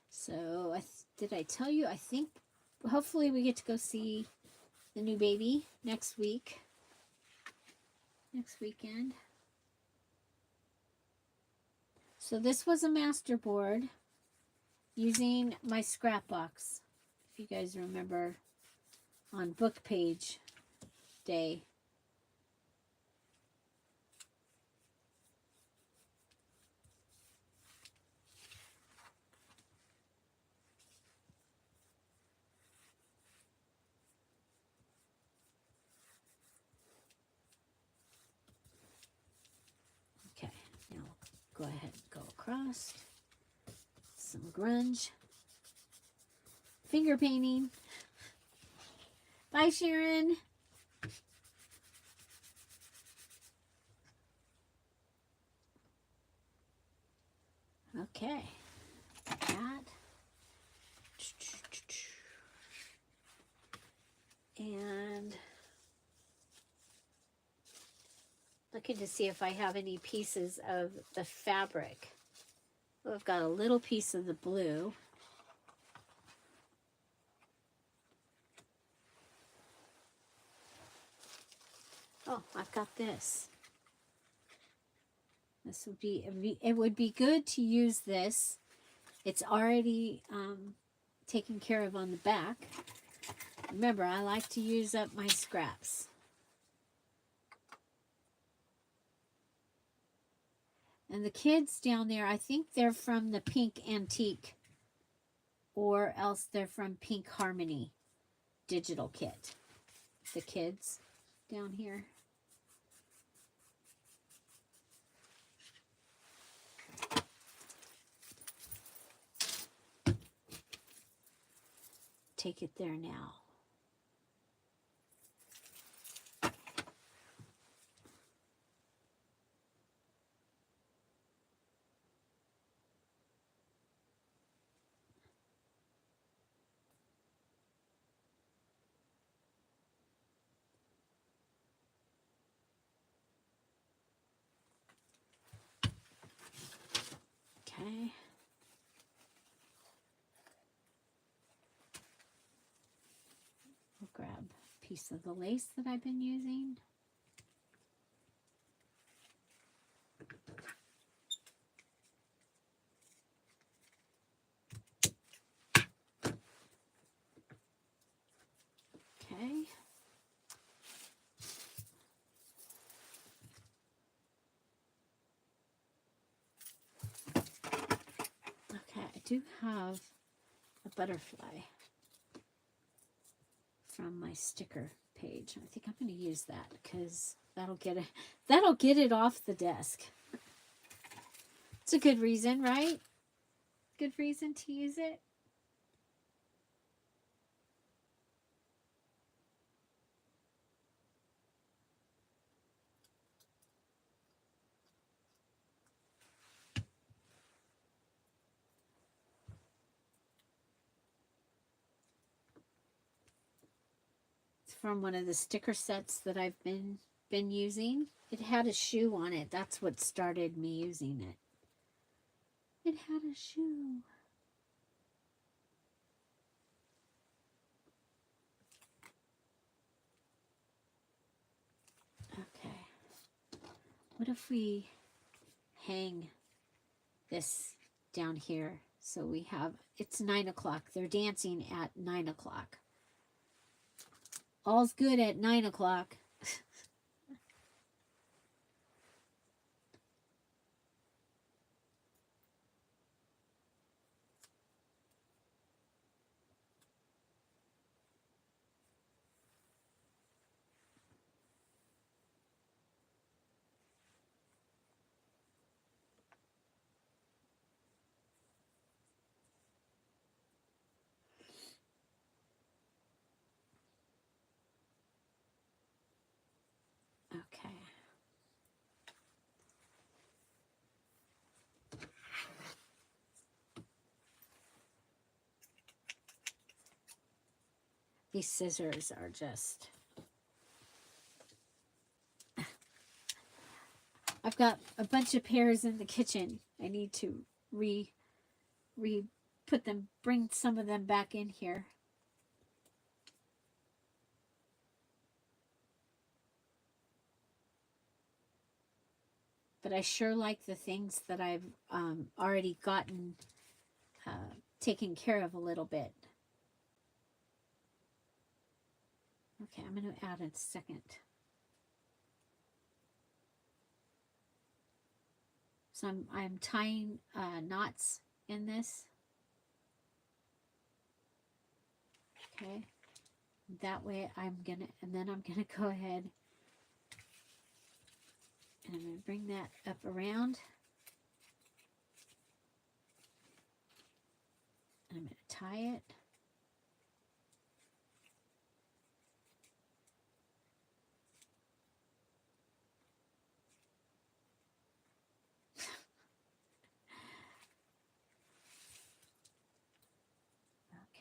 So, did I tell you? I think hopefully we get to go see the new baby next week. Next weekend. So this was a master board using my scrap box. If you guys remember on book page day. Okay, now go ahead and go across. Some grunge. Finger painting. Bye, Sharon. Okay. That. And looking to see if I have any pieces of the fabric. Oh, I've got a little piece of the blue. Oh, I've got this. This would be, it would be good to use this. It's already taken care of on the back. Remember, I like to use up my scraps. And the kids down there, I think they're from the Pink Antique, or else they're from Pink Harmony digital kit. The kids down here. Take it there now. Okay. We'll grab a piece of the lace that I've been using. Okay. Okay, I do have a butterfly from my sticker page. I think I'm going to use that because that'll get it off the desk. It's a good reason, right? Good reason to use it. It's from one of the sticker sets that I've been using. It had a shoe on it. That's what started me using it. It had a shoe. Okay. What if we hang this down here? So we have, it's 9 o'clock. They're dancing at 9 o'clock. All's good at 9 o'clock. These scissors are just... I've got a bunch of pears in the kitchen. I need to put them, bring some of them back in here. But I sure like the things that I've already gotten taken care of a little bit. Okay, I'm going to add a second. So I'm tying knots in this. Okay, that way and then I'm gonna go ahead and I'm gonna bring that up around. And I'm gonna tie it.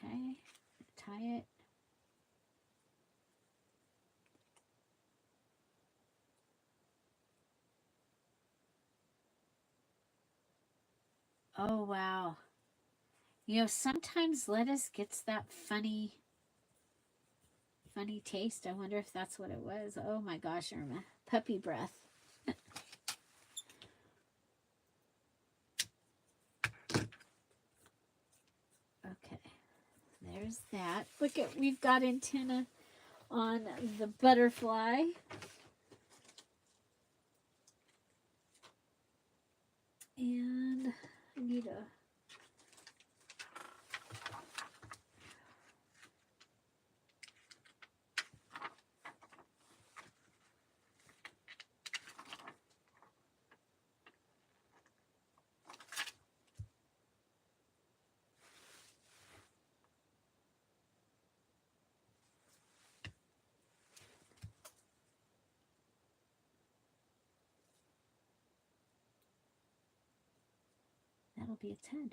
Okay, tie it. Oh, wow. You know, sometimes lettuce gets that funny taste. I wonder if that's what it was. Oh my gosh, Irma. Puppy breath. Okay, there's that. Look at, we've got antenna on the butterfly. And I need a... That'll be a 10.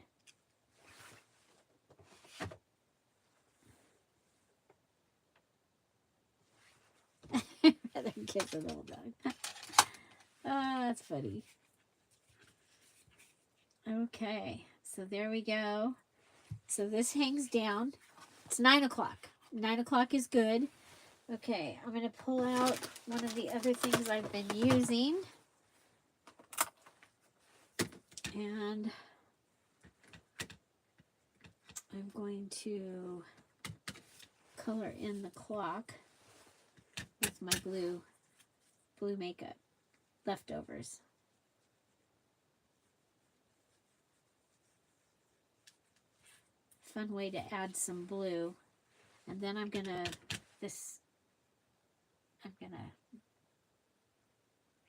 Rather kiss an old dog. Oh, that's funny. Okay, so there we go. So this hangs down. It's 9 o'clock. 9 o'clock is good. Okay, I'm going to pull out one of the other things I've been using. And I'm going to color in the clock with my blue makeup leftovers. Fun way to add some blue. And then I'm gonna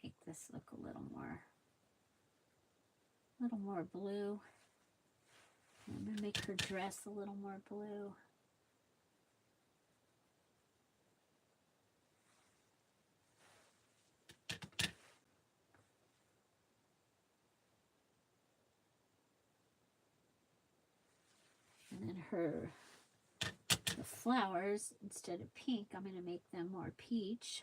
make this look a little more blue. I'm gonna make her dress a little more blue. And then the flowers, instead of pink, I'm going to make them more peach.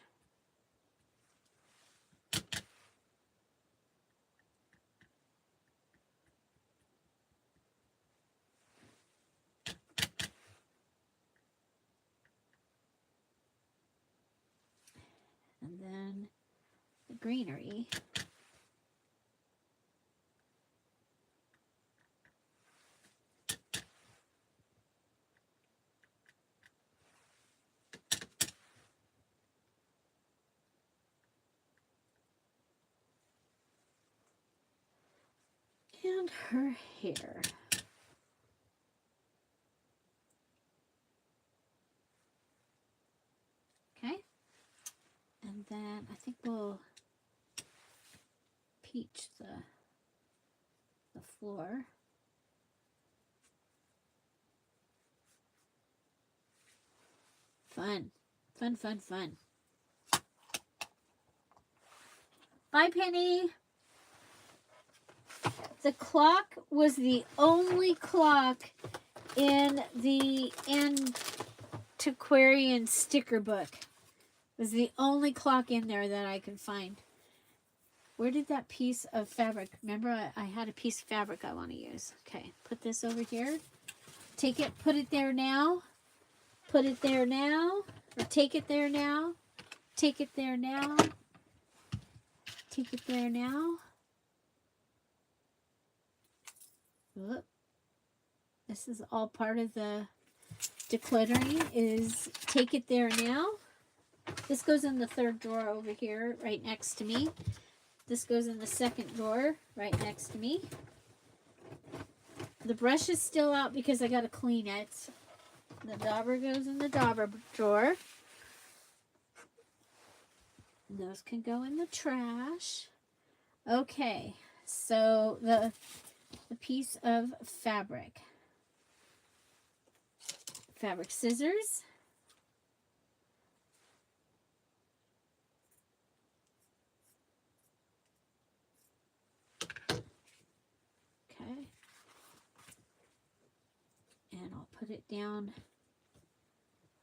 And then the greenery. And her hair. Okay. And then I think we'll peach the floor. Fun. Fun, fun, fun. Bye, Penny. The clock was the only clock in the Antiquarian sticker book. It was the only clock in there that I could find. Where did that piece of fabric? Remember, I had a piece of fabric I want to use. Okay, put this over here. Take it, put it there now. Put it there now. Or take it there now. Take it there now. Take it there now. Whoop. This is all part of the decluttering, is take it there now. This goes in the third drawer over here, right next to me. This goes in the second drawer, right next to me. The brush is still out because I got to clean it. The dauber goes in the dauber drawer. Those can go in the trash. Okay, so the piece of fabric. Fabric scissors. Okay. And I'll put it down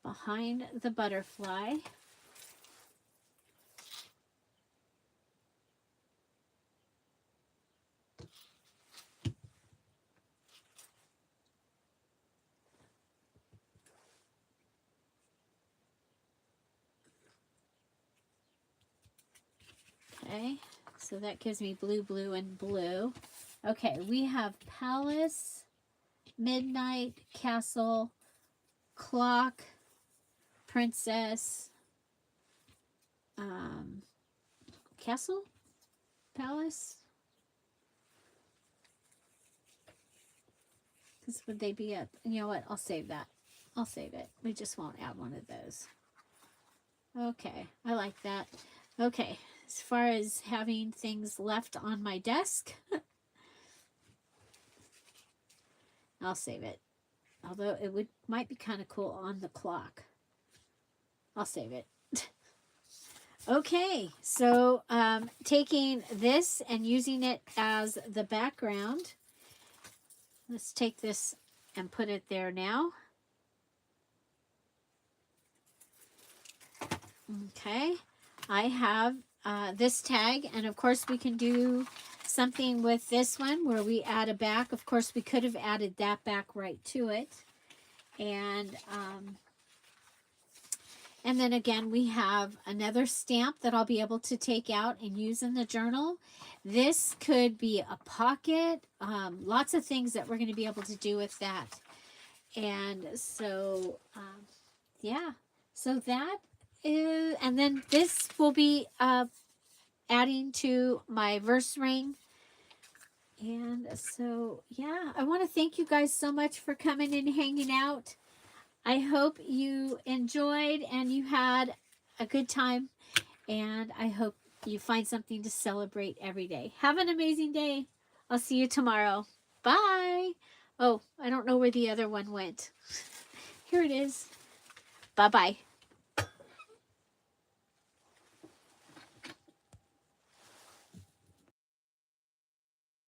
behind the butterfly. Okay, so that gives me blue, blue, and blue. Okay, we have Palace, Midnight, Castle, Clock, Princess, Castle, Palace. Because would they be up? You know what? I'll save that. I'll save it. We just won't add one of those. Okay, I like that. Okay, as far as having things left on my desk, I'll save it. Although it might be kind of cool on the clock. I'll save it. Okay, so taking this and using it as the background. Let's take this and put it there now. Okay, I have this tag, and of course we can do something with this one where we add a back. Of course, we could have added that back right to it. And then again, we have another stamp that I'll be able to take out and use in the journal. This could be a pocket, lots of things that we're going to be able to do with that. And so, yeah, so that is, and then this will be adding to my verse ring. And so, yeah, I want to thank you guys so much for coming and hanging out. I hope you enjoyed and you had a good time, and I hope you find something to celebrate every day. Have an amazing day. I'll see you tomorrow. Bye. Oh, I don't know where the other one went. Here it is. Bye-bye.